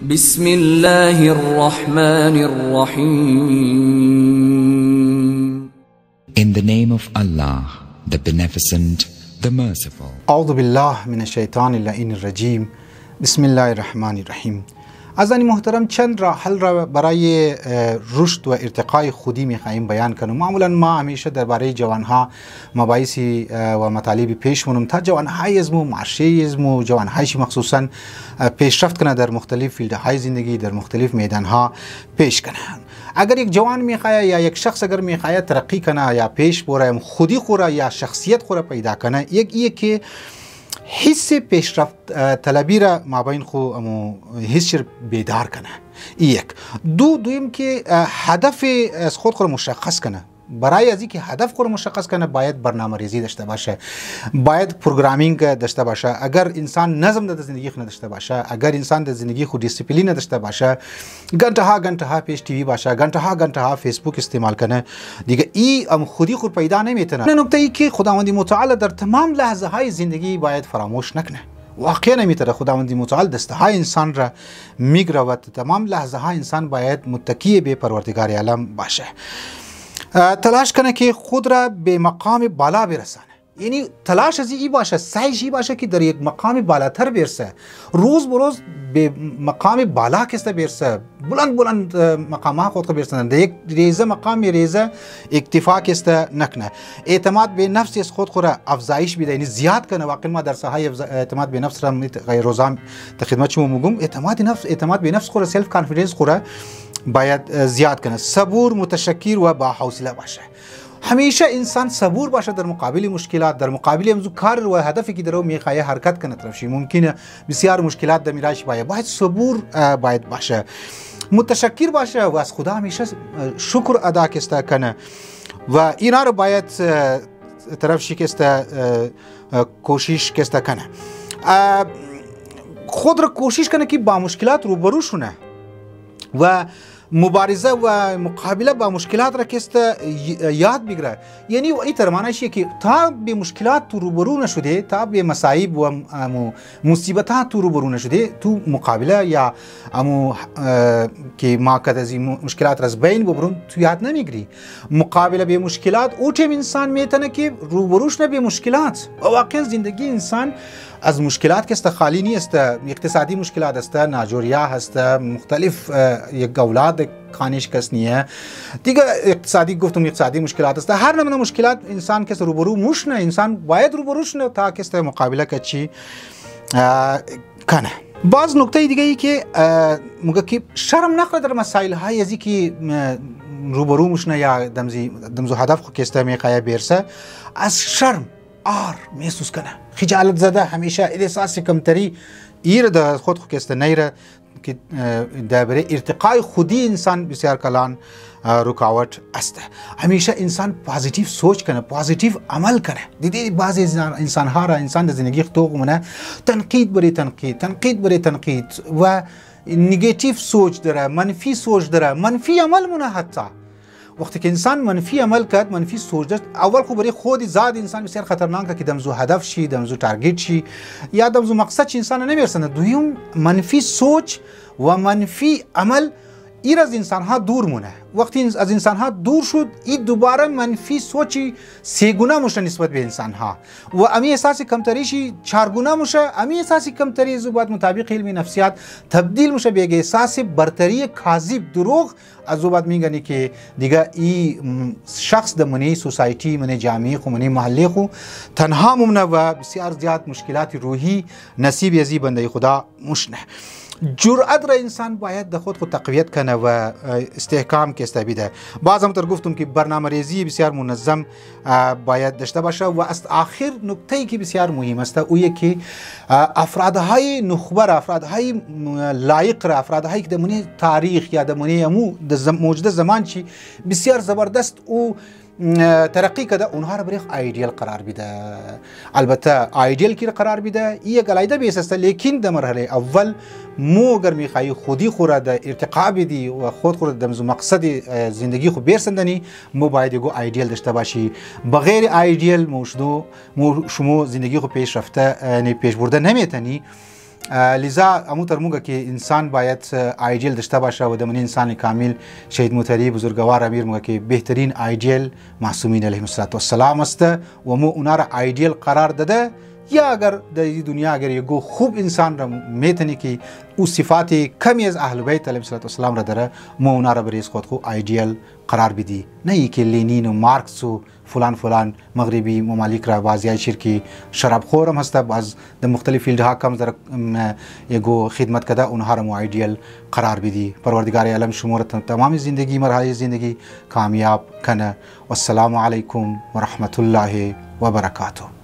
بسم الله الرحمن الرحیم. In the name of Allah, the Beneficent, the Merciful. اعوذ بالله من الشیطان اللعین الرجیم. بسم الله الرحمن الرحیم. عزیزان محترم، چند راه حل را برای رشد و ارتقای خودی می‌خواهیم بیان کنیم. معمولا ما همیشه درباره جوانها مباحثی و مطالبی پیش مونم تا جوانهای ازمو معاشی ازمو جوانهایش مخصوصا پیشرفت کنه در مختلف فیلدهای زندگی، در مختلف میدانها پیش کنه. اگر یک جوان میخواد یا یک شخص اگر میخواد ترقی کنه یا پیش بره، خودی خوره یا شخصیت خوره پیدا کنه، یک که حس پیشرفت طلبی را مابین خو حس بیدار کنه. یک دویم که هدف از خود مشخص کنه. برای از اینکه هدف خود مشخص کنه باید برنامه‌ریزی داشته باشه، باید پروگرامینگ داشته باشه. اگر انسان نظم در زندگی خود نداشته باشه، اگر انسان در زندگی خود دیسپلین نداشته باشه، گنته ها پیش تی وی باشه، گنته ها فیسبوک استعمال کنه، دیگه این خودی خود پیدا نمیتونه. نکته ای که خداوند متعال در تمام لحظه های زندگی باید فراموش نکنه. واقعا نمیتونه. خداوند متعال دسته های انسان را میگره و تمام لحظه های انسان باید متکی به پروردگار عالم باشه. تلاش کنه که خود را به مقام بالا برسانه. یعنی تلاش از این باشه، سعیش این باشه که در یک مقام بالاتر برسه، روز به روز به مقام بالا کسته برسه، بلند مقامات خود برسانه، در یک ریزه مقام ریزه اکتفا کسته نکنه. اعتماد به نفس از خود را افزایش بده، یعنی زیاد کنه. واقعا ما در ساحه اعتماد به نفس را غیر روزان در خدمت شما میگم. اعتماد به نفس خود، سلف کانفیدنس خود باید زیاد کنه. صبور، متشکر و با حوصله باشه. همیشه انسان صبور باشه در مقابل مشکلات، در مقابل امزو کار و هدفی که درو میخواه حرکت کنه طرف شي. ممکنه بسیار مشکلات در میراش باید صبور باید باشه، متشکر باشه و از خدا همیشه شکر ادا کسته کنه و اینا رو باید طرف شي کسته کوشش کسته کنه. خود رو کوشش کنه که با مشکلات روبرو شونه و مبارزه و مقابله با مشکلات را کسته یاد بگیره. یعنی این ترمانشیه که تا به مشکلات تو روبرو نشده، تا به مصائب و مصیبتات تو روبرو نشده، تو مقابله یا که ما کد از این مشکلات را از بین ببرون تو یاد نمیگیری. مقابله به مشکلات او چه انسان میتونه که روبروش نه به مشکلات. واقعا زندگی انسان از مشکلات که خالی نیست. اقتصادی مشکلات است، ناجوریا هست، مختلف یک اولاد خانش کس نیه دیگه. اقتصادی مشکلات است. هر نمونه مشکلات انسان که روبرو مش نه، انسان باید روبروش نه تا که مقابله کچی کنه. باز نکته دیگه ای که موقع که شرم نخوره در مسائل های ازی که روبرو مش نه یا دمزو هدف خو که میخواه برسه، از شرم محسوس کنه، خجالت زده، همیشه احساس کمتری ایر در خود خو کسته نیره که درباره ارتقای خودی انسان بسیار کلان رکاوٹ است. همیشه انسان پازیتیو سوچ کنه، پازیتیو عمل کنه. دیدی بعضی انسان ها را انسان در زندگی خود منه تنقید بری تنقید و نگاتیو سوچ داره، منفی سوچ داره، منفی عمل منه. حتی وقتی که انسان منفی عمل کرد، منفی سوچ داشت، اول خو برای خود زاد انسان بسیار خطرناک که دمزو هدف شي، دمزو تارگت شي یا دمزو مقصد شي انسان نمیرسنه. دویم منفی سوچ و منفی عمل ایر از انسان ها دور مونه. وقتی از انسان ها دور شد، این دوباره منفی سوچی سیگونه مشه نسبت به انسان ها و امی احساس کمتریشی چارگونه مشه. امی احساس کمتری زوبات مطابق علم نفسیات تبدیل مشه به احساس برتری کاذب، دروغ. از زوبات میگنی که دیگه این شخص دمونی سوسایتی، من جامعه خو، من محله خو تنها ممنه و بسیار زیاد مشکلات روحی نصیب ازی بنده خدا مشنه. جرأت را انسان باید در خود تقویت کنه و استحکام که استبیده. باز هم تر گفتم که برنامه ریزی بسیار منظم باید داشته باشه و است آخر نکته‌ای که بسیار مهم است او که افرادهای نخبه، افرادهای لایق، افرادهایی که دمونی تاریخ یا دمونی موجود زمان چی بسیار زبردست او ترقی کده، اونها را برای ایدیال قرار بده. البته ایدیال کی قرار بده این یک علایده بیس است، لیکن در مرحله اول مو اگر میخوای خودی خورد در ارتقا بدی و خود خورد در مقصد زندگی خود برسندنی، مو باید یگو ایدیال داشته باشی. بغیر ایدیال شما زندگی خود پیش رفته یعنی پیش برده نمیتونی. لذا امو تر موږ کې انسان باید آیډیل داشته باشه و د من انسان کامل شهید متری بزرگوار امیر موږ کې بهترین آیډیل معصومین علیهم السلام است و مو اونها را آیډیل قرار داده یا اگر در دنیا اگر یگو خوب انسان را میتونی که او صفات کمی از اهل بیت علیهم السلام را داره ما اونها را بریز خود خو آیدیال قرار بدی نه ای که لینین و مارکس و فلان مغربی ممالک را بازی شرکی شراب خورم هسته باز در مختلف فیلدها کم در یگو خدمت کده اونها را ما آیدیال قرار بدی. پروردگار عالم شما را تمام زندگی مرحله زندگی کامیاب کنه. والسلام علیکم و رحمت الله و برکاته.